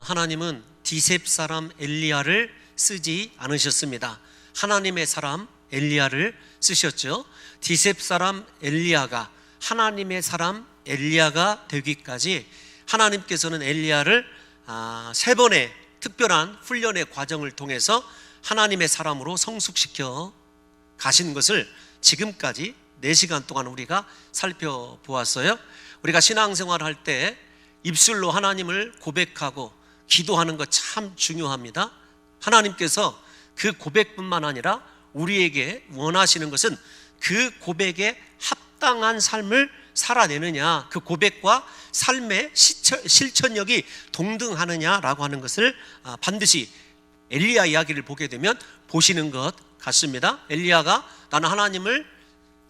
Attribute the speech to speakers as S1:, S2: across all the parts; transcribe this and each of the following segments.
S1: 하나님은 디셉 사람 엘리야를 쓰지 않으셨습니다. 하나님의 사람 엘리야를 쓰셨죠. 디셉 사람 엘리야가 하나님의 사람 엘리야가 되기까지 하나님께서는 엘리야를 3번의 특별한 훈련의 과정을 통해서 하나님의 사람으로 성숙시켜 가신 것을 지금까지 4시간 동안 우리가 살펴보았어요. 우리가 신앙생활을 할 때 입술로 하나님을 고백하고 기도하는 것 참 중요합니다. 하나님께서 그 고백뿐만 아니라 우리에게 원하시는 것은 그 고백에 합당한 삶을 살아내느냐, 그 고백과 삶의 실천력이 동등하느냐라고 하는 것을 반드시 엘리야 이야기를 보게 되면 보시는 것 같습니다. 엘리야가 나는 하나님을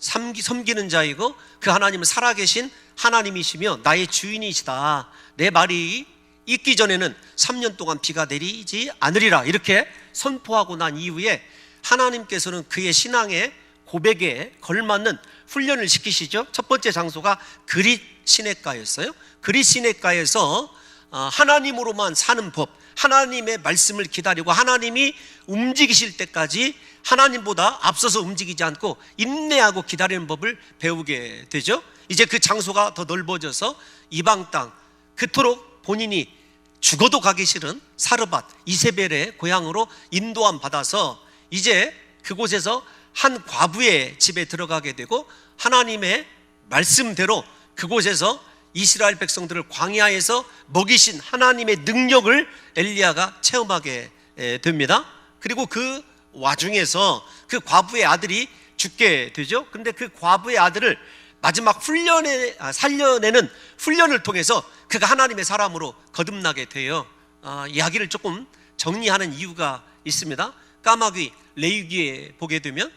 S1: 섬기는 자이고 그 하나님은 살아계신 하나님이시며 나의 주인이시다, 내 말이 있기 전에는 3년 동안 비가 내리지 않으리라, 이렇게 선포하고 난 이후에 하나님께서는 그의 신앙의 고백에 걸맞는 훈련을 시키시죠. 첫 번째 장소가 그릿 시냇가였어요. 그릿 시냇가에서 하나님으로만 사는 법, 하나님의 말씀을 기다리고 하나님이 움직이실 때까지 하나님보다 앞서서 움직이지 않고 인내하고 기다리는 법을 배우게 되죠. 이제 그 장소가 더 넓어져서 이방 땅, 그토록 본인이 죽어도 가기 싫은 사르밧 이세벨의 고향으로 인도함 받아서 이제 그곳에서 한 과부의 집에 들어가게 되고 하나님의 말씀대로 그곳에서 이스라엘 백성들을 광야에서 먹이신 하나님의 능력을 엘리야가 체험하게 됩니다. 그리고 그 와중에서 그 과부의 아들이 죽게 되죠. 그런데 그 과부의 아들을 마지막 살려내는 훈련을 통해서 그가 하나님의 사람으로 거듭나게 돼요. 이야기를 조금 정리하는 이유가 있습니다. 까마귀 레위기에 보게 되면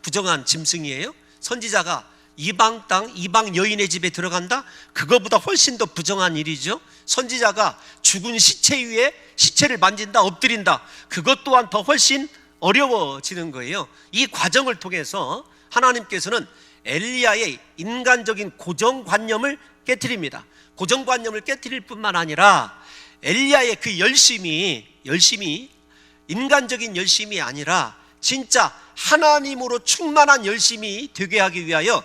S1: 부정한 짐승이에요. 선지자가 이방 땅, 이방 여인의 집에 들어간다? 그거보다 훨씬 더 부정한 일이죠. 선지자가 죽은 시체 위에 시체를 만진다, 엎드린다, 그것 또한 더 훨씬 어려워지는 거예요. 이 과정을 통해서 하나님께서는 엘리야의 인간적인 고정관념을 깨트립니다. 고정관념을 깨트릴 뿐만 아니라 엘리야의 그 열심이 인간적인 열심이 아니라 진짜 하나님으로 충만한 열심이 되게 하기 위하여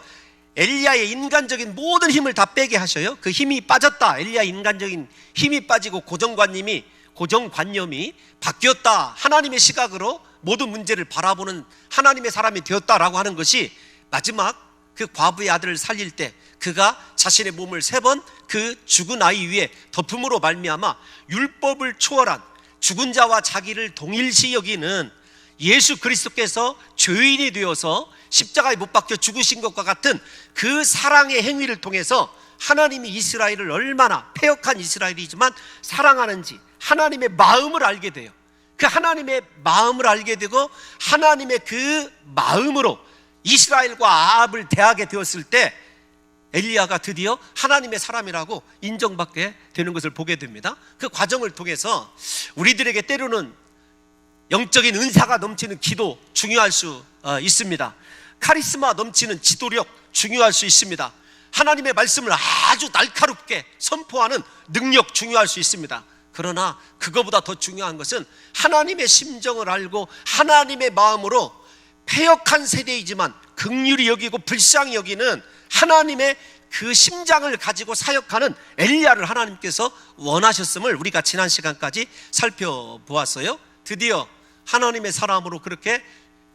S1: 엘리야의 인간적인 모든 힘을 다 빼게 하셔요. 그 힘이 빠졌다, 엘리야의 인간적인 힘이 빠지고 고정관념이 바뀌었다, 하나님의 시각으로 모든 문제를 바라보는 하나님의 사람이 되었다라고 하는 것이 마지막 그 과부의 아들을 살릴 때 그가 자신의 몸을 3번 그 죽은 아이 위에 덮음으로 말미암아 율법을 초월한 죽은 자와 자기를 동일시 여기는 예수 그리스도께서 죄인이 되어서 십자가에 못 박혀 죽으신 것과 같은 그 사랑의 행위를 통해서 하나님이 이스라엘을 얼마나 패역한 이스라엘이지만 사랑하는지 하나님의 마음을 알게 돼요. 그 하나님의 마음을 알게 되고 하나님의 그 마음으로 이스라엘과 아합을 대하게 되었을 때 엘리야가 드디어 하나님의 사람이라고 인정받게 되는 것을 보게 됩니다. 그 과정을 통해서 우리들에게 때로는 영적인 은사가 넘치는 기도 중요할 수 있습니다. 카리스마 넘치는 지도력 중요할 수 있습니다. 하나님의 말씀을 아주 날카롭게 선포하는 능력 중요할 수 있습니다. 그러나 그거보다 더 중요한 것은 하나님의 심정을 알고 하나님의 마음으로 패역한 세대이지만 긍휼히 여기고 불쌍히 여기는 하나님의 그 심장을 가지고 사역하는 엘리야를 하나님께서 원하셨음을 우리가 지난 시간까지 살펴보았어요. 드디어 하나님의 사람으로 그렇게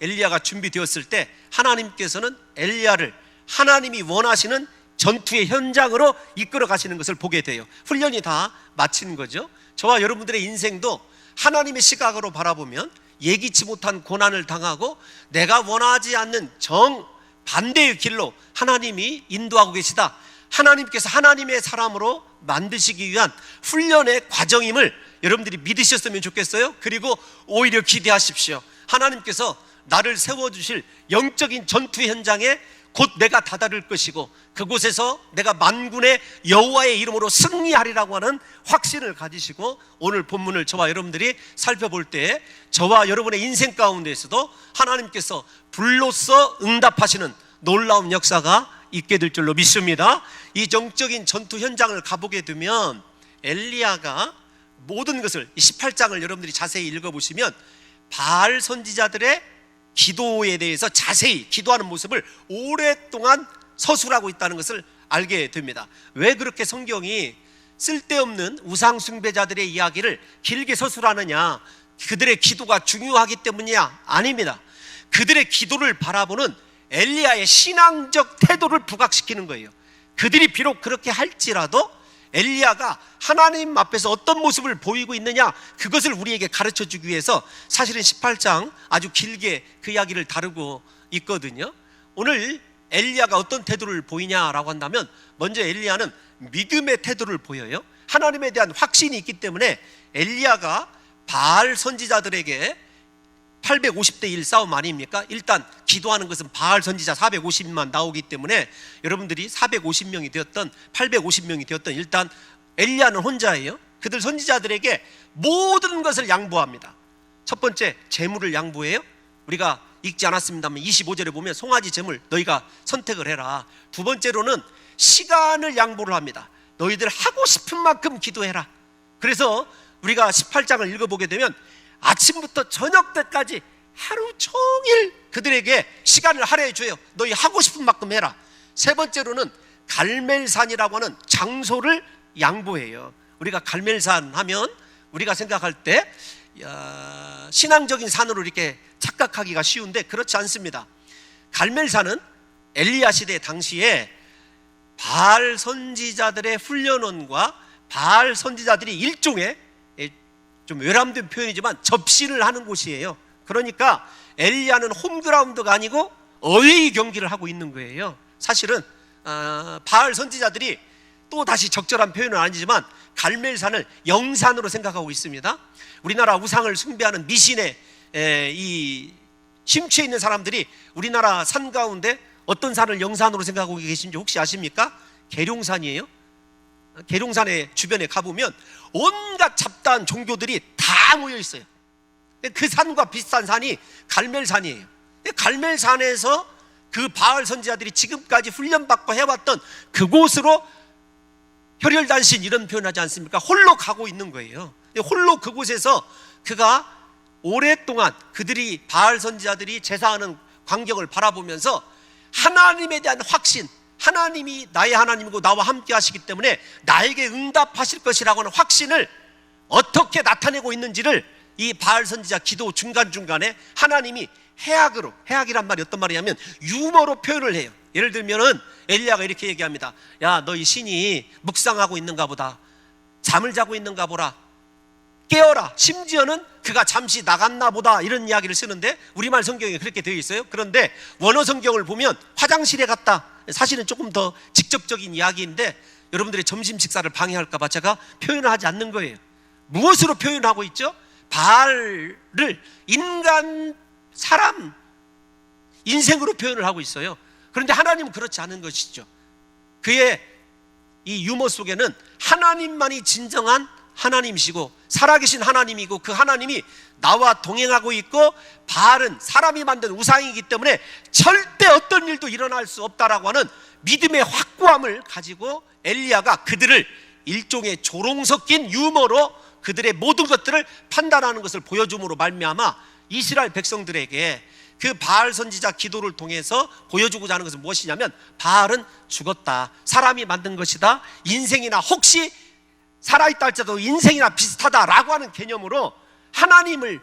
S1: 엘리야가 준비되었을 때 하나님께서는 엘리야를 하나님이 원하시는 전투의 현장으로 이끌어 가시는 것을 보게 돼요. 훈련이 다 마친 거죠. 저와 여러분들의 인생도 하나님의 시각으로 바라보면 예기치 못한 고난을 당하고 내가 원하지 않는 정반대의 길로 하나님이 인도하고 계시다, 하나님께서 하나님의 사람으로 만드시기 위한 훈련의 과정임을 여러분들이 믿으셨으면 좋겠어요. 그리고 오히려 기대하십시오. 하나님께서 나를 세워주실 영적인 전투 현장에 곧 내가 다다를 것이고 그곳에서 내가 만군의 여호와의 이름으로 승리하리라고 하는 확신을 가지시고 오늘 본문을 저와 여러분들이 살펴볼 때 저와 여러분의 인생 가운데에서도 하나님께서 불로써 응답하시는 놀라운 역사가 있게 될 줄로 믿습니다. 이 영적인 전투 현장을 가보게 되면 엘리야가 모든 것을 18장을 여러분들이 자세히 읽어보시면 바알 선지자들의 기도에 대해서 자세히 기도하는 모습을 오랫동안 서술하고 있다는 것을 알게 됩니다. 왜 그렇게 성경이 쓸데없는 우상 숭배자들의 이야기를 길게 서술하느냐? 그들의 기도가 중요하기 때문이냐? 아닙니다. 그들의 기도를 바라보는 엘리야의 신앙적 태도를 부각시키는 거예요. 그들이 비록 그렇게 할지라도 엘리야가 하나님 앞에서 어떤 모습을 보이고 있느냐, 그것을 우리에게 가르쳐주기 위해서 사실은 18장 아주 길게 그 이야기를 다루고 있거든요. 오늘 엘리야가 어떤 태도를 보이냐라고 한다면, 먼저 엘리야는 믿음의 태도를 보여요. 하나님에 대한 확신이 있기 때문에 엘리야가 바알 선지자들에게 850대 1 싸움 아닙니까? 일단 기도하는 것은 바알 선지자 450만 나오기 때문에 여러분들이 450명이 되었던 850명이 되었던 일단 엘리야는 혼자예요. 그들 선지자들에게 모든 것을 양보합니다. 첫 번째, 재물을 양보해요. 우리가 읽지 않았습니다만 25절에 보면 송아지 재물 너희가 선택을 해라. 두 번째로는 시간을 양보를 합니다. 너희들 하고 싶은 만큼 기도해라. 그래서 우리가 18장을 읽어보게 되면 아침부터 저녁 때까지 하루 종일 그들에게 시간을 할애해 줘요. 너희 하고 싶은 만큼 해라. 세 번째로는 갈멜산이라고 하는 장소를 양보해요. 우리가 갈멜산 하면 우리가 생각할 때 신앙적인 산으로 이렇게 착각하기가 쉬운데 그렇지 않습니다. 갈멜산은 엘리야 시대 당시에 바알 선지자들의 훈련원과 바알 선지자들이 일종의 좀 외람된 표현이지만 접신을 하는 곳이에요. 그러니까 엘리야는 홈그라운드가 아니고 어웨이 경기를 하고 있는 거예요. 사실은 바알 선지자들이 또 다시 적절한 표현은 아니지만 갈멜산을 영산으로 생각하고 있습니다. 우리나라 우상을 숭배하는 미신에 이 심취해 있는 사람들이 우리나라 산 가운데 어떤 산을 영산으로 생각하고 계신지 혹시 아십니까? 계룡산이에요. 계룡산의 주변에 가보면 온갖 잡다한 종교들이 다 모여 있어요. 그 산과 비슷한 산이 갈멜산이에요. 갈멜산에서 그 바알 선지자들이 지금까지 훈련받고 해왔던 그곳으로 혈혈단신 이런 표현하지 않습니까? 홀로 가고 있는 거예요. 홀로 그곳에서 그가 오랫동안 그들이 바알 선지자들이 제사하는 광경을 바라보면서 하나님에 대한 확신, 하나님이 나의 하나님이고 나와 함께 하시기 때문에 나에게 응답하실 것이라고 하는 확신을 어떻게 나타내고 있는지를 이 바알 선지자 기도 중간중간에 하나님이 해악으로, 해악이란 말이 어떤 말이냐면 유머로 표현을 해요. 예를 들면은 엘리야가 이렇게 얘기합니다. 야, 너희 신이 묵상하고 있는가 보다. 잠을 자고 있는가 보라. 깨어라. 심지어는 그가 잠시 나갔나 보다, 이런 이야기를 쓰는데 우리말 성경에 그렇게 되어 있어요. 그런데 원어 성경을 보면 화장실에 갔다. 사실은 조금 더 직접적인 이야기인데 여러분들의 점심 식사를 방해할까 봐 제가 표현을 하지 않는 거예요. 무엇으로 표현하고 있죠? 바알을 인간, 사람, 인생으로 표현을 하고 있어요. 그런데 하나님은 그렇지 않은 것이죠. 그의 이 유머 속에는 하나님만이 진정한 하나님이시고 살아계신 하나님이고 그 하나님이 나와 동행하고 있고 바알은 사람이 만든 우상이기 때문에 절대 어떤 일도 일어날 수 없다라고 하는 믿음의 확고함을 가지고 엘리야가 그들을 일종의 조롱 섞인 유머로 그들의 모든 것들을 판단하는 것을 보여줌으로 말미암아 이스라엘 백성들에게 그 바알 선지자 기도를 통해서 보여주고자 하는 것은 무엇이냐면 바알은 죽었다, 사람이 만든 것이다, 인생이나 혹시 살아있다 할지라도 인생이나 비슷하다라고 하는 개념으로 하나님을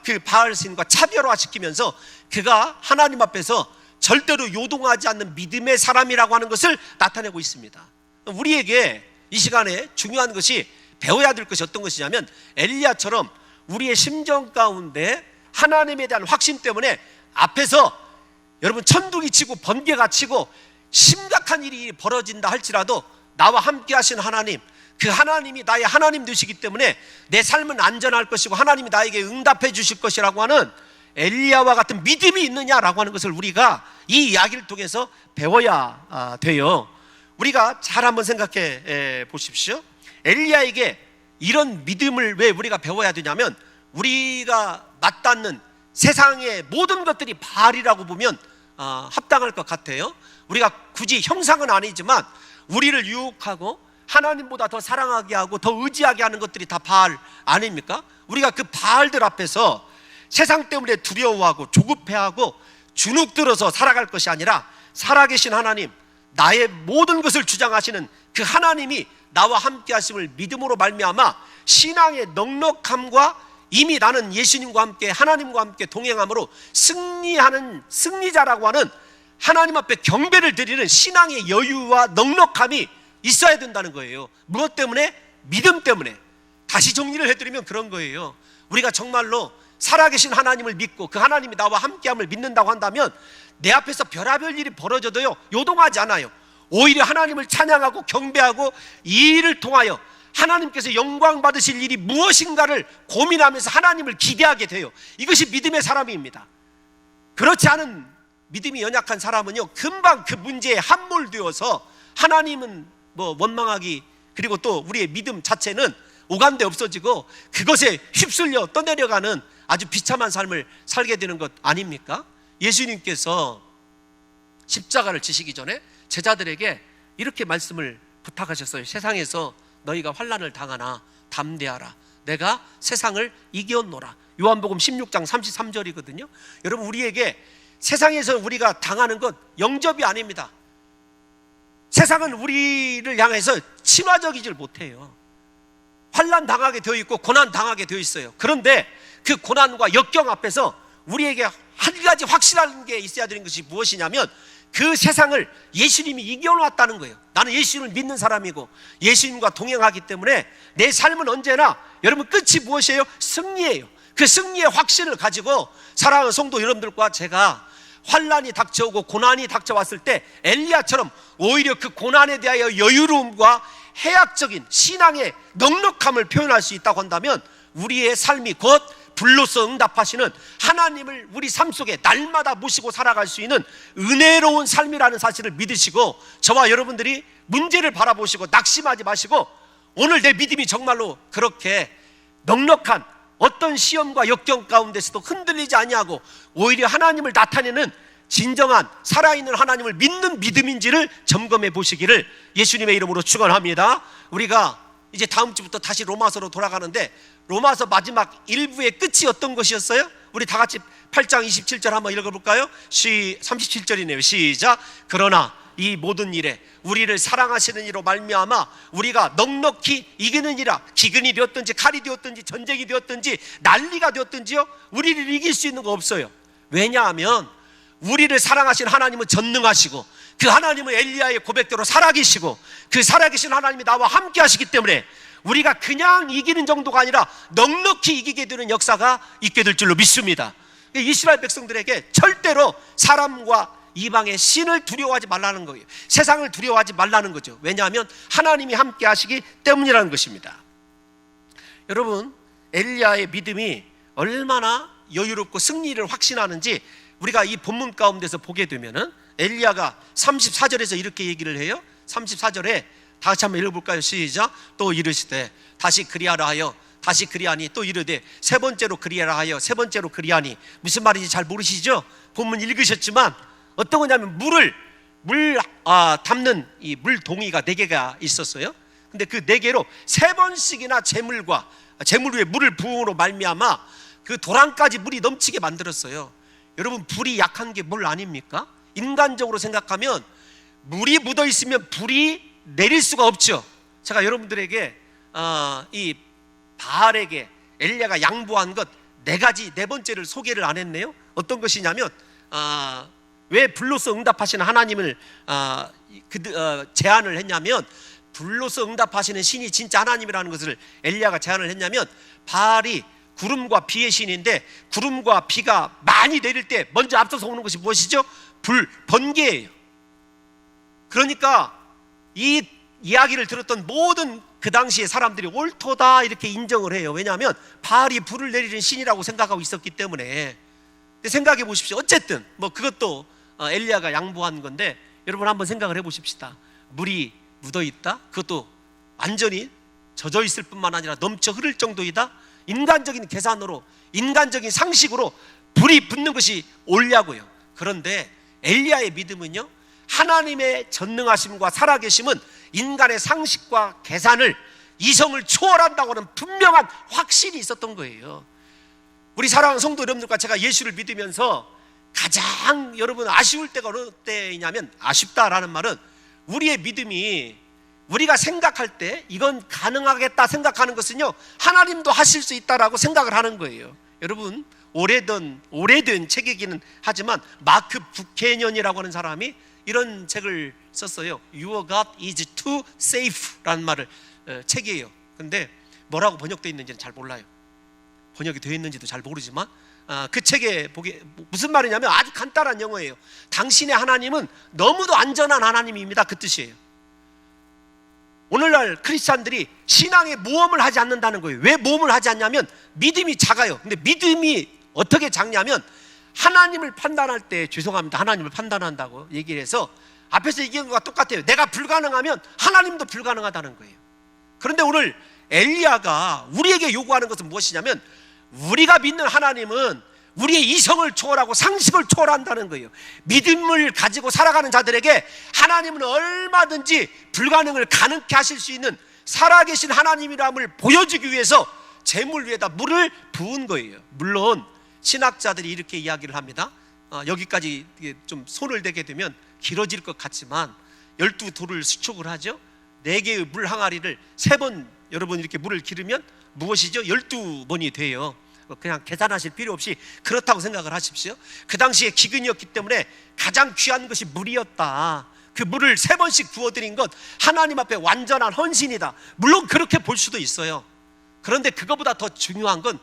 S1: 그 바알 신과 차별화시키면서 그가 하나님 앞에서 절대로 요동하지 않는 믿음의 사람이라고 하는 것을 나타내고 있습니다. 우리에게 이 시간에 중요한 것이, 배워야 될 것이 어떤 것이냐면 엘리야처럼 우리의 심정 가운데 하나님에 대한 확신 때문에 앞에서 여러분 천둥이 치고 번개가 치고 심각한 일이 벌어진다 할지라도 나와 함께 하신 하나님, 그 하나님이 나의 하나님 되시기 때문에 내 삶은 안전할 것이고 하나님이 나에게 응답해 주실 것이라고 하는 엘리야와 같은 믿음이 있느냐라고 하는 것을 우리가 이 이야기를 통해서 배워야 돼요. 우리가 잘 한번 생각해 보십시오. 엘리야에게 이런 믿음을 왜 우리가 배워야 되냐면 우리가 맞닿는 세상의 모든 것들이 바알이라고 보면 합당할 것 같아요. 우리가 굳이 형상은 아니지만 우리를 유혹하고 하나님보다 더 사랑하게 하고 더 의지하게 하는 것들이 다 바알 아닙니까? 우리가 그 바알들 앞에서 세상 때문에 두려워하고 조급해하고 주눅들어서 살아갈 것이 아니라 살아계신 하나님, 나의 모든 것을 주장하시는 그 하나님이 나와 함께 하심을 믿음으로 말미암아 신앙의 넉넉함과 이미 나는 예수님과 함께 하나님과 함께 동행함으로 승리하는 승리자라고 하는 하나님 앞에 경배를 드리는 신앙의 여유와 넉넉함이 있어야 된다는 거예요. 무엇 때문에? 믿음 때문에. 다시 정리를 해드리면 그런 거예요. 우리가 정말로 살아계신 하나님을 믿고 그 하나님이 나와 함께함을 믿는다고 한다면 내 앞에서 별의별 일이 벌어져도요 요동하지 않아요. 오히려 하나님을 찬양하고 경배하고 이 일을 통하여 하나님께서 영광 받으실 일이 무엇인가를 고민하면서 하나님을 기대하게 돼요. 이것이 믿음의 사람입니다. 그렇지 않은 믿음이 연약한 사람은요 금방 그 문제에 함몰되어서 하나님은 원망하기, 그리고 또 우리의 믿음 자체는 오간데 없어지고 그것에 휩쓸려 떠내려가는 아주 비참한 삶을 살게 되는 것 아닙니까? 예수님께서 십자가를 지시기 전에 제자들에게 이렇게 말씀을 부탁하셨어요. 세상에서 너희가 환난을 당하나 담대하라, 내가 세상을 이겼노라. 요한복음 16장 33절이거든요 여러분, 우리에게 세상에서 우리가 당하는 것 영접이 아닙니다. 세상은 우리를 향해서 친화적이질 못해요. 환난 당하게 되어 있고 고난 당하게 되어 있어요. 그런데 그 고난과 역경 앞에서 우리에게 한 가지 확실한 게 있어야 되는 것이 무엇이냐면 그 세상을 예수님이 이겨놨다는 거예요. 나는 예수님을 믿는 사람이고 예수님과 동행하기 때문에 내 삶은 언제나 여러분 끝이 무엇이에요? 승리예요. 그 승리의 확신을 가지고 사랑하는 성도 여러분들과 제가 환난이 닥쳐오고 고난이 닥쳐왔을 때 엘리야처럼 오히려 그 고난에 대하여 여유로움과 해학적인 신앙의 넉넉함을 표현할 수 있다고 한다면 우리의 삶이 곧 불로서 응답하시는 하나님을 우리 삶 속에 날마다 모시고 살아갈 수 있는 은혜로운 삶이라는 사실을 믿으시고 저와 여러분들이 문제를 바라보시고 낙심하지 마시고 오늘 내 믿음이 정말로 그렇게 넉넉한 어떤 시험과 역경 가운데서도 흔들리지 아니하고 오히려 하나님을 나타내는 진정한 살아있는 하나님을 믿는 믿음인지를 점검해 보시기를 예수님의 이름으로 축원합니다. 우리가 이제 다음 주부터 다시 로마서로 돌아가는데 로마서 마지막 1부의 끝이 어떤 것이었어요? 우리 다 같이 8장 27절 한번 읽어볼까요? 37절이네요 시작. 그러나 이 모든 일에 우리를 사랑하시는 이로 말미암아 우리가 넉넉히 이기느니라. 기근이 되었든지 칼이 되었든지 전쟁이 되었든지 난리가 되었든지요 우리를 이길 수 있는 거 없어요. 왜냐하면 우리를 사랑하신 하나님은 전능하시고 그 하나님은 엘리야의 고백대로 살아계시고 그 살아계신 하나님이 나와 함께 하시기 때문에 우리가 그냥 이기는 정도가 아니라 넉넉히 이기게 되는 역사가 있게 될 줄로 믿습니다. 이스라엘 백성들에게 절대로 사람과 이방의 신을 두려워하지 말라는 거예요. 세상을 두려워하지 말라는 거죠. 왜냐하면 하나님이 함께 하시기 때문이라는 것입니다. 여러분, 엘리야의 믿음이 얼마나 여유롭고 승리를 확신하는지 우리가 이 본문 가운데서 보게 되면은 엘리야가 34절에서 이렇게 얘기를 해요. 34절에 다 같이 한번 읽어볼까요? 시작. 또 이르시되 다시 그리하라 하여 다시 그리하니 또 이르되 세 번째로 그리하라 하여 세 번째로 그리하니. 무슨 말인지 잘 모르시죠? 본문 읽으셨지만 어떤 거냐면 물 담는 이 물동이가 4개가 있었어요. 근데 그 4개로 3번씩이나 재물 위에 물을 부음으로 말미암아 그 도랑까지 물이 넘치게 만들었어요. 여러분, 불이 약한 게 물 아닙니까? 인간적으로 생각하면 물이 묻어 있으면 불이 내릴 수가 없죠. 제가 여러분들에게 이 바알에게 엘리야가 양보한 것 4가지, 4번째를 소개를 안 했네요. 어떤 것이냐면 왜 불로서 응답하시는 하나님을 제안을 했냐면, 불로서 응답하시는 신이 진짜 하나님이라는 것을 엘리야가 제안을 했냐면, 바알이 구름과 비의 신인데 구름과 비가 많이 내릴 때 먼저 앞서서 오는 것이 무엇이죠? 불, 번개예요. 그러니까 이 이야기를 들었던 모든 그 당시의 사람들이 옳도다 이렇게 인정을 해요. 왜냐하면 바알이 불을 내리는 신이라고 생각하고 있었기 때문에. 근데 생각해 보십시오. 어쨌든 그것도 엘리야가 양보한 건데, 여러분 한번 생각을 해보십시다. 물이 묻어있다? 그것도 완전히 젖어 있을 뿐만 아니라 넘쳐 흐를 정도이다? 인간적인 계산으로, 인간적인 상식으로 불이 붙는 것이 옳냐고요. 그런데 엘리야의 믿음은요, 하나님의 전능하심과 살아계심은 인간의 상식과 계산을, 이성을 초월한다고 하는 분명한 확신이 있었던 거예요. 우리 사랑하는 성도 여러분들과 제가 예수를 믿으면서 가장 여러분 아쉬울 때가 어느 때이냐면, 아쉽다라는 말은 우리의 믿음이 우리가 생각할 때 이건 가능하겠다 생각하는 것은요, 하나님도 하실 수 있다라고 생각을 하는 거예요. 여러분, 오래된 책이기는 하지만 마크 부케년이라고 하는 사람이 이런 책을 썼어요. Your God is too safe라는 말을 책이에요. 근데 뭐라고 번역되어 있는지는 잘 몰라요. 번역이 되어 있는지도 잘 모르지만 그 책에 보게 무슨 말이냐면 아주 간단한 영어예요. 당신의 하나님은 너무도 안전한 하나님입니다, 그 뜻이에요. 오늘날 크리스찬들이 신앙에 모험을 하지 않는다는 거예요. 왜 모험을 하지 않냐면 믿음이 작아요. 근데 믿음이 어떻게 작냐면 하나님을 판단할 때, 죄송합니다, 하나님을 판단한다고 얘기를 해서 앞에서 얘기한 것과 똑같아요. 내가 불가능하면 하나님도 불가능하다는 거예요. 그런데 오늘 엘리야가 우리에게 요구하는 것은 무엇이냐면, 우리가 믿는 하나님은 우리의 이성을 초월하고 상식을 초월한다는 거예요. 믿음을 가지고 살아가는 자들에게 하나님은 얼마든지 불가능을 가능케 하실 수 있는 살아계신 하나님이람을 보여주기 위해서 재물 위에다 물을 부은 거예요. 물론 신학자들이 이렇게 이야기를 합니다. 여기까지 좀 손을 대게 되면 길어질 것 같지만 12돌을 수축을 하죠. 4개의 물 항아리를 3번 여러분 이렇게 물을 기르면 무엇이죠? 12번이 돼요. 그냥 계산하실 필요 없이 그렇다고 생각을 하십시오. 그 당시에 기근이었기 때문에 가장 귀한 것이 물이었다. 그 물을 3번씩 부어드린 것, 하나님 앞에 완전한 헌신이다. 물론 그렇게 볼 수도 있어요. 그런데 그거보다 더 중요한 건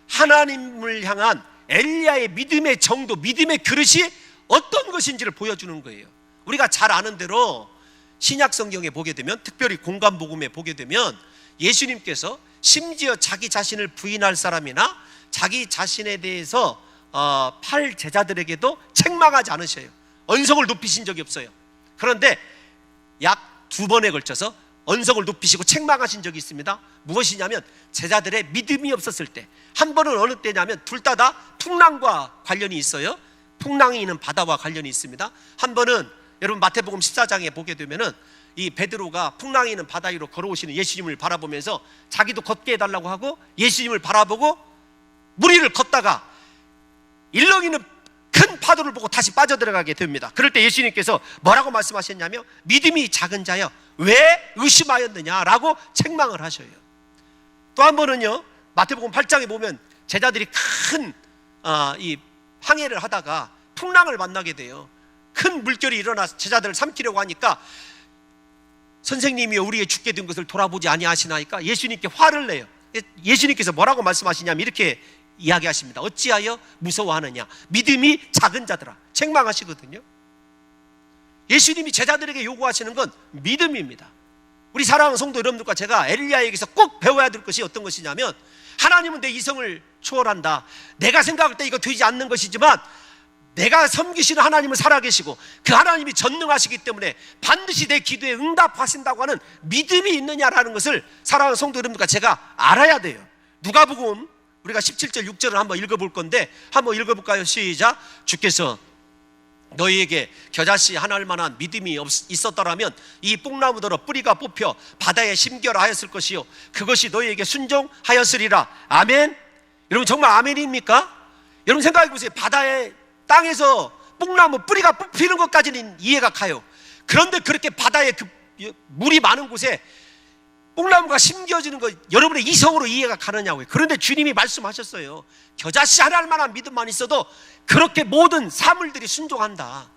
S1: 하나님을 향한 엘리야의 믿음의 정도, 믿음의 그릇이 어떤 것인지를 보여주는 거예요. 우리가 잘 아는 대로 신약 성경에 보게 되면, 특별히 공관복음에 보게 되면 예수님께서 심지어 자기 자신을 부인할 사람이나 자기 자신에 대해서 팔 제자들에게도 책망하지 않으셔요. 언성을 높이신 적이 없어요. 그런데 약 2번에 걸쳐서 언성을 높이시고 책망하신 적이 있습니다. 무엇이냐면 제자들의 믿음이 없었을 때. 한 번은 어느 때냐면 둘 다 풍랑과 관련이 있어요. 풍랑이 있는 바다와 관련이 있습니다. 한 번은 여러분 마태복음 14장에 보게 되면은 이 베드로가 풍랑이 있는 바다 위로 걸어오시는 예수님을 바라보면서 자기도 걷게 해달라고 하고 예수님을 바라보고 물 위를 걷다가 일렁이는 큰 파도를 보고 다시 빠져들어가게 됩니다. 그럴 때 예수님께서 뭐라고 말씀하셨냐면, 믿음이 작은 자여 왜 의심하였느냐라고 책망을 하셔요. 또 한 번은요, 마태복음 8장에 보면 제자들이 큰 이 항해를 하다가 풍랑을 만나게 돼요. 큰 물결이 일어나서 제자들을 삼키려고 하니까 선생님이 우리의 죽게 된 것을 돌아보지 아니하시나이까 예수님께 화를 내요. 예수님께서 뭐라고 말씀하시냐면 이렇게 이야기하십니다. 어찌하여 무서워하느냐, 믿음이 작은 자들아, 책망하시거든요. 예수님이 제자들에게 요구하시는 건 믿음입니다. 우리 사랑하는 성도 여러분들과 제가 엘리야에게서 꼭 배워야 될 것이 어떤 것이냐면, 하나님은 내 이성을 초월한다. 내가 생각할 때 이거 되지 않는 것이지만 내가 섬기시는 하나님은 살아계시고 그 하나님이 전능하시기 때문에 반드시 내 기도에 응답하신다고 하는 믿음이 있느냐라는 것을 사랑하는 성도 여러분들과 제가 알아야 돼요. 누가복음 우리가 17절 6절을 한번 읽어볼 건데 한번 읽어볼까요? 시작. 주께서 너희에게 겨자씨 하나일 만한 믿음이 있었더라면 이 뽕나무더러 뿌리가 뽑혀 바다에 심겨라하였을 것이요 그것이 너희에게 순종하였으리라. 아멘. 여러분 정말 아멘입니까? 여러분 생각해 보세요. 바다에 땅에서 뽕나무 뿌리가 뽑히는 것까지는 이해가 가요. 그런데 그렇게 바다에 그 물이 많은 곳에 뽕나무가 심겨지는 것 여러분의 이성으로 이해가 가느냐고요. 그런데 주님이 말씀하셨어요. 겨자씨 하나일 만한 믿음만 있어도 그렇게 모든 사물들이 순종한다.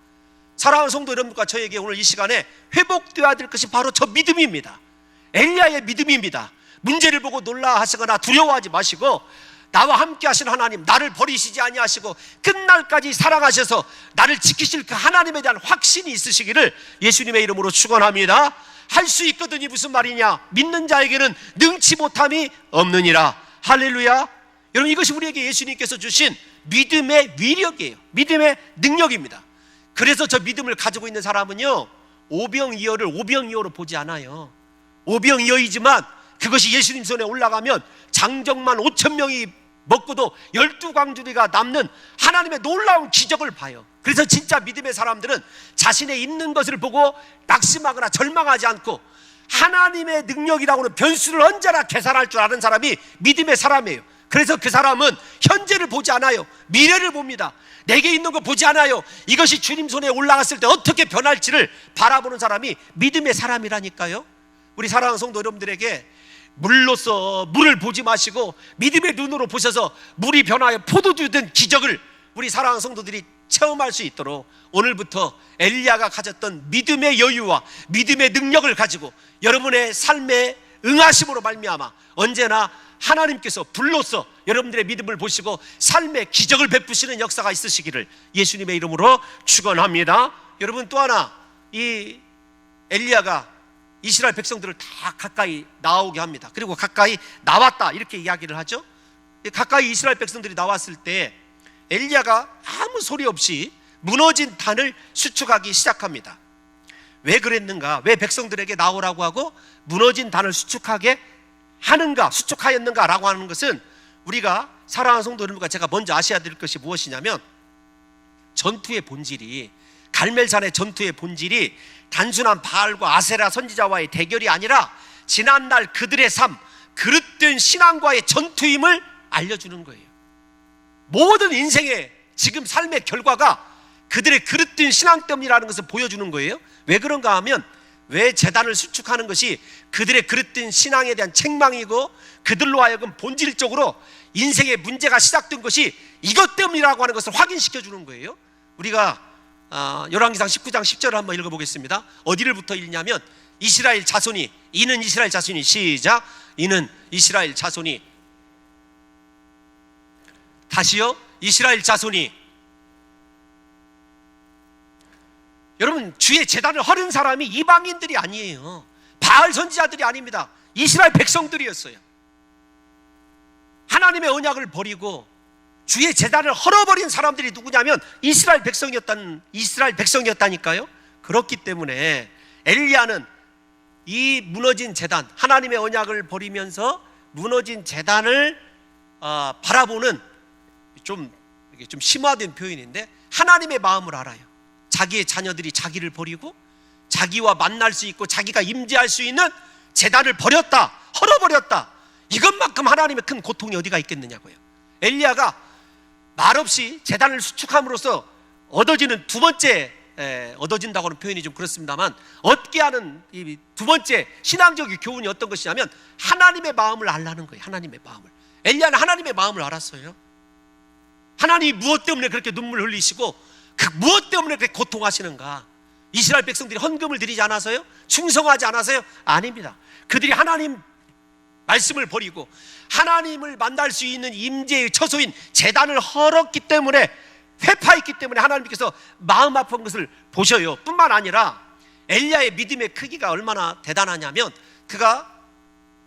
S1: 사랑하는 성도 여러분과 저에게 오늘 이 시간에 회복되어야 될 것이 바로 저 믿음입니다. 엘리야의 믿음입니다. 문제를 보고 놀라하시거나 두려워하지 마시고 나와 함께 하신 하나님, 나를 버리시지 아니하시고 끝날까지 사랑하셔서 나를 지키실 그 하나님에 대한 확신이 있으시기를 예수님의 이름으로 축원합니다. 할 수 있거든이 무슨 말이냐? 믿는 자에게는 능치 못함이 없느니라. 할렐루야. 여러분 이것이 우리에게 예수님께서 주신 믿음의 위력이에요. 믿음의 능력입니다. 그래서 저 믿음을 가지고 있는 사람은요, 오병이어를 오병이어로 보지 않아요. 오병이어이지만 그것이 예수님 손에 올라가면 장정만 5,000명이 먹고도 12광주리가 남는 하나님의 놀라운 기적을 봐요. 그래서 진짜 믿음의 사람들은 자신의 있는 것을 보고 낙심하거나 절망하지 않고 하나님의 능력이라고는 변수를 언제나 계산할 줄 아는 사람이 믿음의 사람이에요. 그래서 그 사람은 현재를 보지 않아요. 미래를 봅니다. 내게 있는 거 보지 않아요. 이것이 주님 손에 올라갔을 때 어떻게 변할지를 바라보는 사람이 믿음의 사람이라니까요. 우리 사랑하는 성도 여러분들에게 물로써 물을 보지 마시고 믿음의 눈으로 보셔서 물이 변하여 포도주 된 기적을 우리 사랑하는 성도들이 체험할 수 있도록 오늘부터 엘리야가 가졌던 믿음의 여유와 믿음의 능력을 가지고 여러분의 삶에 응하심으로 말미암아 언제나 하나님께서 불로써 여러분들의 믿음을 보시고 삶의 기적을 베푸시는 역사가 있으시기를 예수님의 이름으로 축원합니다. 여러분, 또 하나, 이 엘리야가 이스라엘 백성들을 다 가까이 나오게 합니다. 그리고 가까이 나왔다 이렇게 이야기를 하죠. 가까이 이스라엘 백성들이 나왔을 때 엘리야가 아무 소리 없이 무너진 단을 수축하기 시작합니다. 왜 그랬는가? 왜 백성들에게 나오라고 하고 무너진 단을 수축하게 하는가, 수축하였는가 라고 하는 것은 우리가 사랑하는 성도 여러분과 제가 먼저 아셔야 될 것이 무엇이냐면, 전투의 본질이, 갈멜산의 전투의 본질이 단순한 바알과 아세라 선지자와의 대결이 아니라 지난날 그들의 삶, 그릇된 신앙과의 전투임을 알려주는 거예요. 모든 인생의 지금 삶의 결과가 그들의 그릇된 신앙 때문이라는 것을 보여주는 거예요. 왜 그런가 하면, 왜 제단을 수축하는 것이 그들의 그릇된 신앙에 대한 책망이고 그들로 하여금 본질적으로 인생의 문제가 시작된 것이 이것 때문이라고 하는 것을 확인시켜 주는 거예요. 우리가 열왕기상 19장 10절을 한번 읽어보겠습니다. 어디를부터 읽냐면, 이스라엘 자손이, 이는 이스라엘 자손이, 시작. 이는 이스라엘 자손이, 다시요, 이스라엘 자손이. 여러분, 주의 제단을 헐은 사람이 이방인들이 아니에요. 바알 선지자들이 아닙니다. 이스라엘 백성들이었어요. 하나님의 언약을 버리고 주의 제단을 헐어버린 사람들이 누구냐면 이스라엘 백성이었다니까요. 그렇기 때문에 엘리야는 이 무너진 제단, 하나님의 언약을 버리면서 무너진 제단을 바라보는 좀 심화된 표현인데, 하나님의 마음을 알아요. 자기의 자녀들이 자기를 버리고 자기와 만날 수 있고 자기가 임재할 수 있는 제단을 버렸다, 헐어버렸다. 이것만큼 하나님의 큰 고통이 어디가 있겠느냐고요. 엘리야가 말없이 제단을 수축함으로써 얻어지는 두 번째, 얻어진다고 하는 표현이 좀 그렇습니다만, 얻게 하는 이 두 번째 신앙적인 교훈이 어떤 것이냐면 하나님의 마음을 알라는 거예요. 하나님의 마음을. 엘리야는 하나님의 마음을 알았어요. 하나님이 무엇 때문에 그렇게 눈물 흘리시고 그 무엇 때문에 그렇게 고통하시는가? 이스라엘 백성들이 헌금을 드리지 않아서요? 충성하지 않아서요? 아닙니다. 그들이 하나님 말씀을 버리고 하나님을 만날 수 있는 임재의 처소인 제단을 헐었기 때문에, 회파했기 때문에 하나님께서 마음 아픈 것을 보셔요. 뿐만 아니라 엘리야의 믿음의 크기가 얼마나 대단하냐면, 그가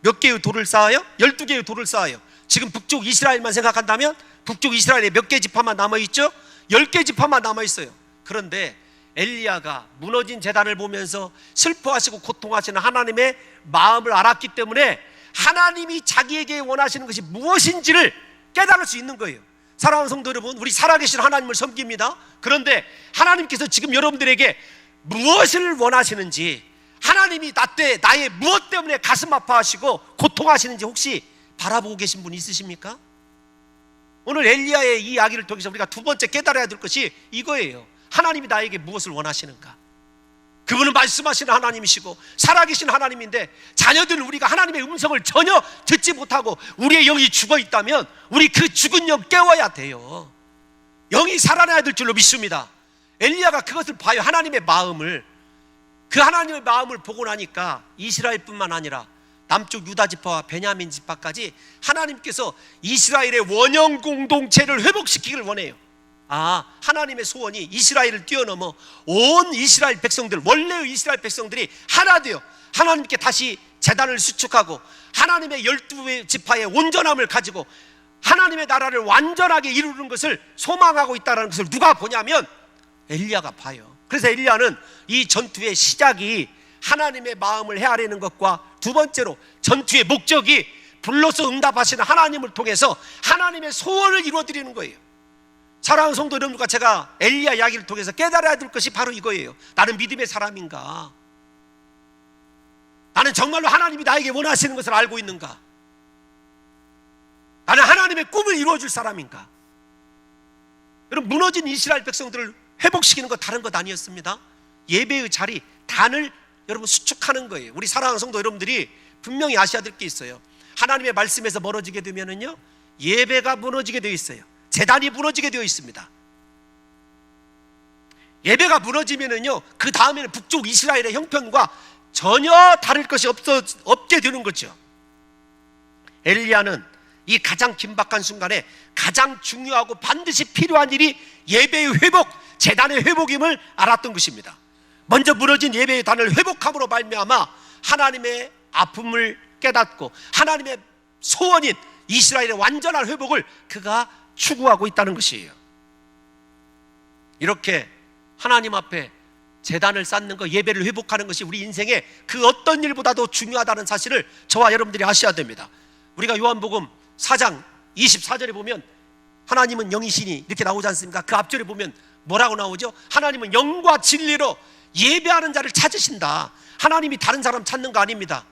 S1: 몇 개의 돌을 쌓아요? 12개의 돌을 쌓아요. 지금 북쪽 이스라엘만 생각한다면 북쪽 이스라엘에 몇 개 지파만 남아있죠? 10개 지파만 남아있어요. 그런데 엘리야가 무너진 제단을 보면서 슬퍼하시고 고통하시는 하나님의 마음을 알았기 때문에 하나님이 자기에게 원하시는 것이 무엇인지를 깨달을 수 있는 거예요. 사랑하는 성도 여러분, 우리 살아계신 하나님을 섬깁니다. 그런데 하나님께서 지금 여러분들에게 무엇을 원하시는지, 하나님이 나의 무엇 때문에 가슴 아파하시고 고통하시는지 혹시 바라보고 계신 분 있으십니까? 오늘 엘리야의 이 이야기를 통해서 우리가 두 번째 깨달아야 될 것이 이거예요. 하나님이 나에게 무엇을 원하시는가? 그분은 말씀하시는 하나님이시고 살아계신 하나님인데, 자녀들은 우리가 하나님의 음성을 전혀 듣지 못하고 우리의 영이 죽어 있다면 우리 그 죽은 영 깨워야 돼요. 영이 살아나야 될 줄로 믿습니다. 엘리야가 그것을 봐요. 하나님의 마음을. 그 하나님의 마음을 보고 나니까 이스라엘뿐만 아니라 남쪽 유다 지파와 베냐민 지파까지 하나님께서 이스라엘의 원형 공동체를 회복시키기를 원해요. 하나님의 소원이 이스라엘을 뛰어넘어 온 이스라엘 백성들, 원래의 이스라엘 백성들이 하나 되어 하나님께 다시 제단을 수축하고 하나님의 12지파의 온전함을 가지고 하나님의 나라를 완전하게 이루는 것을 소망하고 있다는 것을 누가 보냐면 엘리야가 봐요. 그래서 엘리야는 이 전투의 시작이 하나님의 마음을 헤아리는 것과, 두 번째로 전투의 목적이 불로서 응답하시는 하나님을 통해서 하나님의 소원을 이루어드리는 거예요. 사랑하는 성도 여러분과 제가 엘리야 이야기를 통해서 깨달아야 될 것이 바로 이거예요. 나는 믿음의 사람인가? 나는 정말로 하나님이 나에게 원하시는 것을 알고 있는가? 나는 하나님의 꿈을 이루어줄 사람인가? 여러분, 무너진 이스라엘 백성들을 회복시키는 것 다른 것 아니었습니다. 예배의 자리, 단을 여러분 수축하는 거예요. 우리 사랑하는 성도 여러분들이 분명히 아셔야 될 게 있어요. 하나님의 말씀에서 멀어지게 되면은요, 예배가 무너지게 되어 있어요. 제단이 무너지게 되어 있습니다. 예배가 무너지면은요, 그 다음에는 북쪽 이스라엘의 형편과 전혀 다를 것이 없게 되는 거죠. 엘리야는 이 가장 긴박한 순간에 가장 중요하고 반드시 필요한 일이 예배의 회복, 제단의 회복임을 알았던 것입니다. 먼저 무너진 예배의 단을 회복함으로 말미암아 하나님의 아픔을 깨닫고 하나님의 소원인 이스라엘의 완전한 회복을 그가 추구하고 있다는 것이에요. 이렇게 하나님 앞에 제단을 쌓는 것, 예배를 회복하는 것이 우리 인생에 그 어떤 일보다도 중요하다는 사실을 저와 여러분들이 아셔야 됩니다. 우리가 요한복음 4장 24절에 보면 하나님은 영이시니 이렇게 나오지 않습니까? 그 앞절에 보면 뭐라고 나오죠? 하나님은 영과 진리로 예배하는 자를 찾으신다. 하나님이 다른 사람 찾는 거 아닙니다.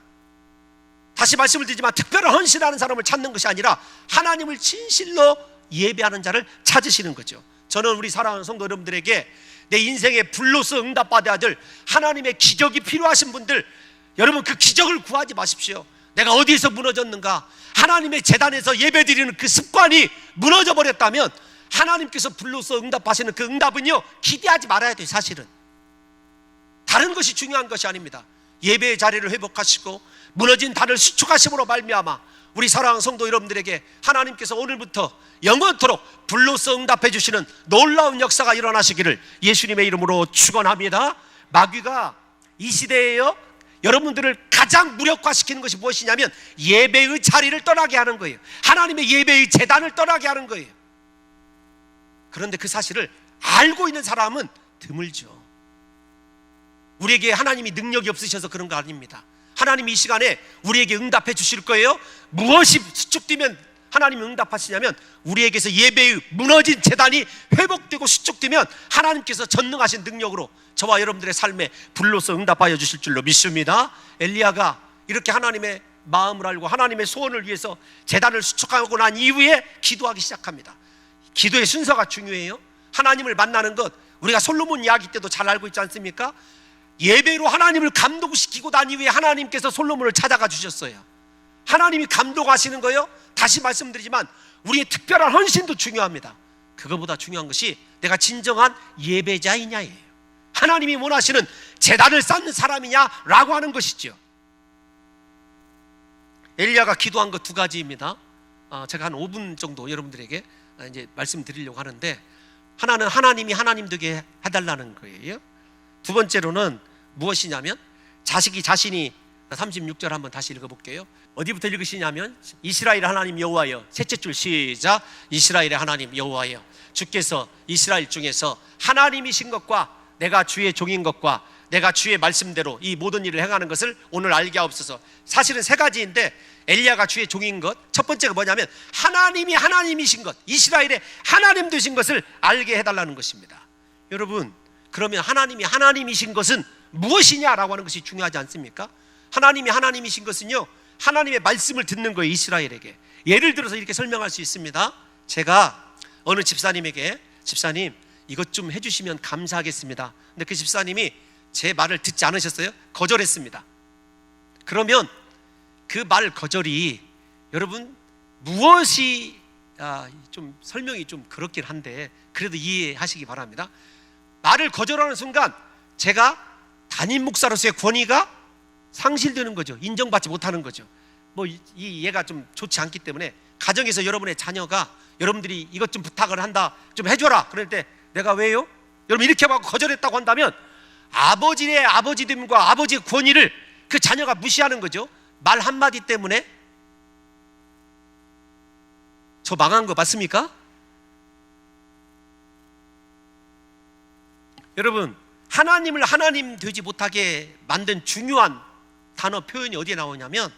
S1: 다시 말씀을 드리지만 특별한 헌신하는 사람을 찾는 것이 아니라 하나님을 진실로 예배하는 자를 찾으시는 거죠. 저는 우리 사랑하는 성도 여러분들에게 내 인생에 불로서 응답받아야 될 하나님의 기적이 필요하신 분들, 여러분 그 기적을 구하지 마십시오. 내가 어디에서 무너졌는가? 하나님의 제단에서 예배드리는 그 습관이 무너져 버렸다면 하나님께서 불로서 응답하시는 그 응답은요, 기대하지 말아야 돼요. 사실은 다른 것이 중요한 것이 아닙니다. 예배의 자리를 회복하시고 무너진 단을 수축하심으로 말미암아 우리 사랑하는 성도 여러분들에게 하나님께서 오늘부터 영원토록 불로서 응답해 주시는 놀라운 역사가 일어나시기를 예수님의 이름으로 축원합니다. 마귀가 이 시대에요, 여러분들을 가장 무력화시키는 것이 무엇이냐면 예배의 자리를 떠나게 하는 거예요. 하나님의 예배의 제단을 떠나게 하는 거예요. 그런데 그 사실을 알고 있는 사람은 드물죠. 우리에게 하나님이 능력이 없으셔서 그런 거 아닙니다. 하나님이 이 시간에 우리에게 응답해 주실 거예요. 무엇이 수축되면 하나님이 응답하시냐면 우리에게서 예배의 무너진 제단이 회복되고 수축되면 하나님께서 전능하신 능력으로 저와 여러분들의 삶에 불로서 응답하여 주실 줄로 믿습니다. 엘리야가 이렇게 하나님의 마음을 알고 하나님의 소원을 위해서 제단을 수축하고 난 이후에 기도하기 시작합니다. 기도의 순서가 중요해요. 하나님을 만나는 것, 우리가 솔로몬 이야기 때도 잘 알고 있지 않습니까? 예배로 하나님을 감동시키고 난 이후에 하나님께서 솔로몬을 찾아가 주셨어요. 하나님이 감동하시는 거요, 다시 말씀드리지만 우리의 특별한 헌신도 중요합니다. 그거보다 중요한 것이 내가 진정한 예배자이냐예요. 하나님이 원하시는 제단을 쌓는 사람이냐라고 하는 것이죠. 엘리야가 기도한 것 두 가지입니다. 제가 한 5분 정도 여러분들에게 이제 말씀드리려고 하는데, 하나는 하나님이 하나님 되게 해달라는 거예요. 두 번째로는 무엇이냐면 자식이 자신이 36절 한번 다시 읽어볼게요. 어디부터 읽으시냐면 이스라엘 하나님 여호와여, 셋째 줄 시작. 이스라엘의 하나님 여호와여, 주께서 이스라엘 중에서 하나님이신 것과 내가 주의 종인 것과 내가 주의 말씀대로 이 모든 일을 행하는 것을 오늘 알게 하옵소서. 사실은 세 가지인데 엘리야가 주의 종인 것, 첫 번째가 뭐냐면 하나님이 하나님이신 것, 이스라엘의 하나님 되신 것을 알게 해달라는 것입니다. 여러분, 그러면 하나님이 하나님이신 것은 무엇이냐라고 하는 것이 중요하지 않습니까? 하나님이 하나님이신 것은요, 하나님의 말씀을 듣는 거예요. 이스라엘에게 예를 들어서 이렇게 설명할 수 있습니다. 제가 어느 집사님에게 집사님 이것 좀 해주시면 감사하겠습니다. 근데 그 집사님이 제 말을 듣지 않으셨어요. 거절했습니다. 그러면 그 말 거절이 여러분 무엇이 좀 설명이 좀 그렇긴 한데 그래도 이해하시기 바랍니다. 말을 거절하는 순간 제가 담임 목사로서의 권위가 상실되는 거죠. 인정받지 못하는 거죠. 뭐 이 얘가 좀 좋지 않기 때문에 가정에서 여러분의 자녀가 여러분들이 이것 좀 부탁을 한다, 좀 해줘라. 그럴 때 내가 왜요? 여러분 이렇게 하고 거절했다고 한다면 아버지의 아버지됨과 아버지의 권위를 그 자녀가 무시하는 거죠. 말 한마디 때문에 저 망한 거 맞습니까? 여러분, 하나님을 하나님 되지 못하게 만든 중요한 단어 표현이 어디에 나오냐면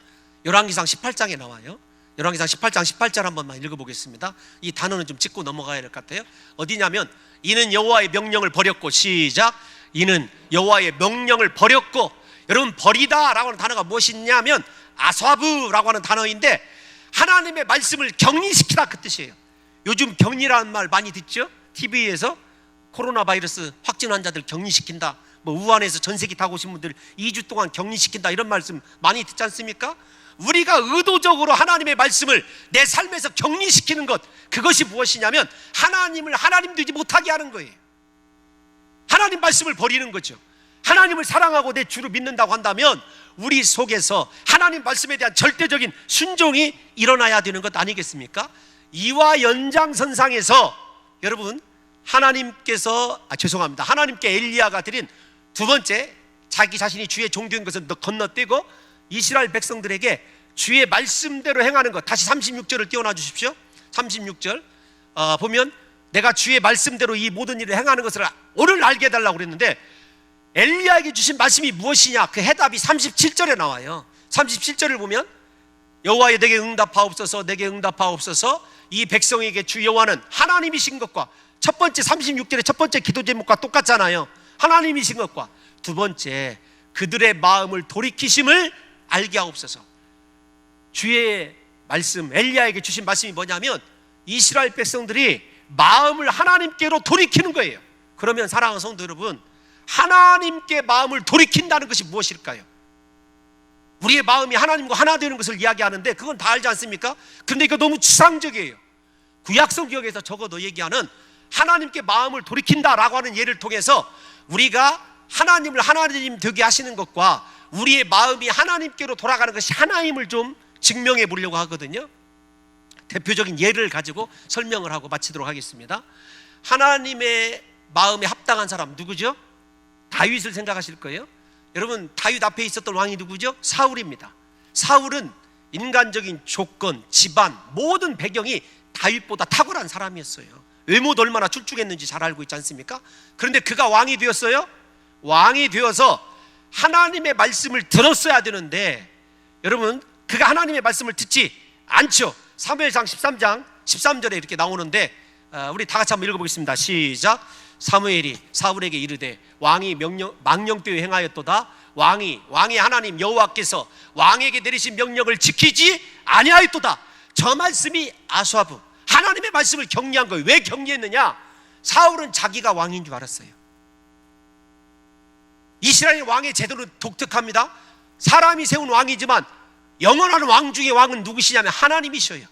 S1: 열왕기상 18장에 나와요. 열왕기상 18장 18절 한 번만 읽어보겠습니다. 이 단어는 좀 짚고 넘어가야 될 것 같아요. 어디냐면 이는 여호와의 명령을 버렸고, 시작. 이는 여호와의 명령을 버렸고. 여러분, 버리다 라고 하는 단어가 무엇이냐면 아사브라고 하는 단어인데 하나님의 말씀을 격리시키다 그 뜻이에요. 요즘 격리라는 말 많이 듣죠? TV에서 코로나 바이러스 확진 환자들 격리시킨다, 뭐 우한에서 전세기 타고 오신 분들 2주 동안 격리시킨다, 이런 말씀 많이 듣지 않습니까? 우리가 의도적으로 하나님의 말씀을 내 삶에서 격리시키는 것, 그것이 무엇이냐면 하나님을 하나님 되지 못하게 하는 거예요. 하나님 말씀을 버리는 거죠. 하나님을 사랑하고 내 주를 믿는다고 한다면 우리 속에서 하나님 말씀에 대한 절대적인 순종이 일어나야 되는 것 아니겠습니까? 이와 연장선상에서 여러분, 하나님께서 하나님께 엘리야가 드린 두 번째, 자기 자신이 주의 종교인 것을 건너뛰고 이스라엘 백성들에게 주의 말씀대로 행하는 것. 다시 36절을 띄워놔 주십시오. 36절 보면 내가 주의 말씀대로 이 모든 일을 행하는 것을 오늘 알게 해달라고 그랬는데 엘리야에게 주신 말씀이 무엇이냐? 그 해답이 37절에 나와요. 37절을 보면 여호와여 내게 응답하옵소서, 내게 응답하옵소서. 이 백성에게 주 여호와는 하나님이신 것과, 첫 번째 36절의 첫 번째 기도 제목과 똑같잖아요. 하나님이신 것과, 두 번째 그들의 마음을 돌이키심을 알게 하옵소서. 주의 말씀, 엘리야에게 주신 말씀이 뭐냐면 이스라엘 백성들이 마음을 하나님께로 돌이키는 거예요. 그러면 사랑하는 성도 여러분, 하나님께 마음을 돌이킨다는 것이 무엇일까요? 우리의 마음이 하나님과 하나 되는 것을 이야기하는데 그건 다 알지 않습니까? 그런데 이거 너무 추상적이에요. 구약성경에서 적어도 얘기하는 하나님께 마음을 돌이킨다라고 하는 예를 통해서 우리가 하나님을 하나님 되게 하시는 것과 우리의 마음이 하나님께로 돌아가는 것이 하나임을 좀 증명해 보려고 하거든요. 대표적인 예를 가지고 설명을 하고 마치도록 하겠습니다. 하나님의 마음에 합당한 사람 누구죠? 다윗을 생각하실 거예요. 여러분, 다윗 앞에 있었던 왕이 누구죠? 사울입니다. 사울은 인간적인 조건, 집안, 모든 배경이 다윗보다 탁월한 사람이었어요. 외모도 얼마나 출중했는지 잘 알고 있지 않습니까? 그런데 그가 왕이 되었어요. 왕이 되어서 하나님의 말씀을 들었어야 되는데 여러분, 그가 하나님의 말씀을 듣지 않죠. 사무엘상 13장 13절에 이렇게 나오는데 우리 다 같이 한번 읽어보겠습니다. 시작. 사무엘이 사울에게 이르되 왕이 망령되이 행하였도다. 왕이 하나님 여호와께서 왕에게 내리신 명령을 지키지 아니하였도다. 저 말씀이 아수아브, 하나님의 말씀을 격리한 거예요. 왜 격리했느냐? 사울은 자기가 왕인 줄 알았어요. 이스라엘 왕의 제도는 독특합니다. 사람이 세운 왕이지만 영원한 왕 중의 왕은 누구시냐면 하나님이셔요.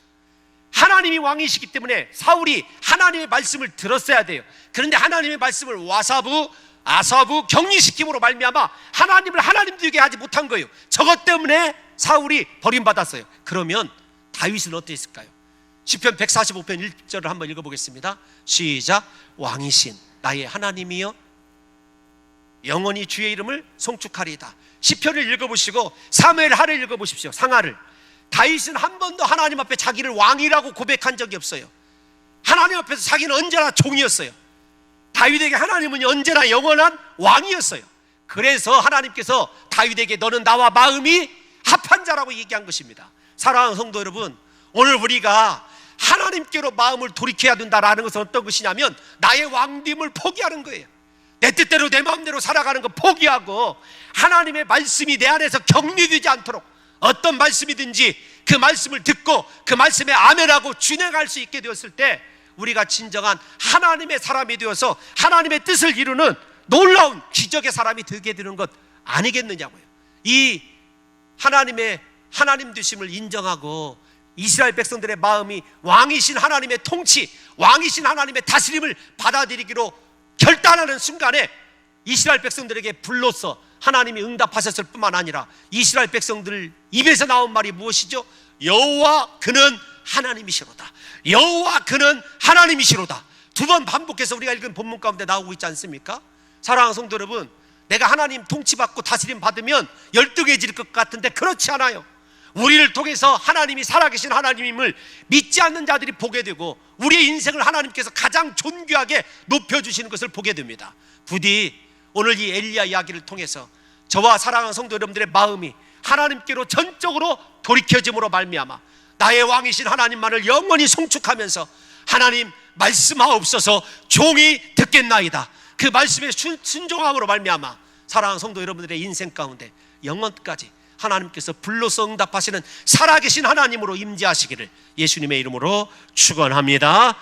S1: 하나님이 왕이시기 때문에 사울이 하나님의 말씀을 들었어야 돼요. 그런데 하나님의 말씀을 아사부 격리시킴으로 말미암아 하나님을 하나님 되게 하지 못한 거예요. 저것 때문에 사울이 버림받았어요. 그러면 다윗은 어땠을까요? 시편 145편 1절을 한번 읽어보겠습니다. 시작. 왕이신 나의 하나님이여 영원히 주의 이름을 송축하리이다. 시편을 읽어보시고 사무엘 하를 읽어보십시오. 상하를. 다윗은 한 번도 하나님 앞에 자기를 왕이라고 고백한 적이 없어요. 하나님 앞에서 자기는 언제나 종이었어요. 다윗에게 하나님은 언제나 영원한 왕이었어요. 그래서 하나님께서 다윗에게 너는 나와 마음이 합한 자라고 얘기한 것입니다. 사랑하는 성도 여러분, 오늘 우리가 하나님께로 마음을 돌이켜야 된다라는 것은 어떤 것이냐면 나의 왕됨을 포기하는 거예요. 내 뜻대로 내 마음대로 살아가는 거 포기하고 하나님의 말씀이 내 안에서 격리되지 않도록 어떤 말씀이든지 그 말씀을 듣고 그 말씀에 아멘하고 준행할 수 있게 되었을 때 우리가 진정한 하나님의 사람이 되어서 하나님의 뜻을 이루는 놀라운 기적의 사람이 되게 되는 것 아니겠느냐고요. 이 하나님의 하나님 되심을 인정하고 이스라엘 백성들의 마음이 왕이신 하나님의 통치, 왕이신 하나님의 다스림을 받아들이기로 결단하는 순간에 이스라엘 백성들에게 불로써 하나님이 응답하셨을 뿐만 아니라 이스라엘 백성들 입에서 나온 말이 무엇이죠? 여호와 그는 하나님이시로다. 여호와 그는 하나님이시로다. 두 번 반복해서 우리가 읽은 본문 가운데 나오고 있지 않습니까? 사랑하는 성도 여러분, 내가 하나님 통치받고 다스림 받으면 열등해질 것 같은데 그렇지 않아요. 우리를 통해서 하나님이 살아계신 하나님임을 믿지 않는 자들이 보게 되고 우리의 인생을 하나님께서 가장 존귀하게 높여주시는 것을 보게 됩니다. 부디 오늘 이 엘리야 이야기를 통해서 저와 사랑하는 성도 여러분들의 마음이 하나님께로 전적으로 돌이켜짐으로 말미암아 나의 왕이신 하나님만을 영원히 송축하면서 하나님 말씀하옵소서 종이 듣겠나이다. 그 말씀의 순종함으로 말미암아 사랑하는 성도 여러분들의 인생 가운데 영원까지 하나님께서 불러서 응답하시는 살아계신 하나님으로 임재하시기를 예수님의 이름으로 축원합니다.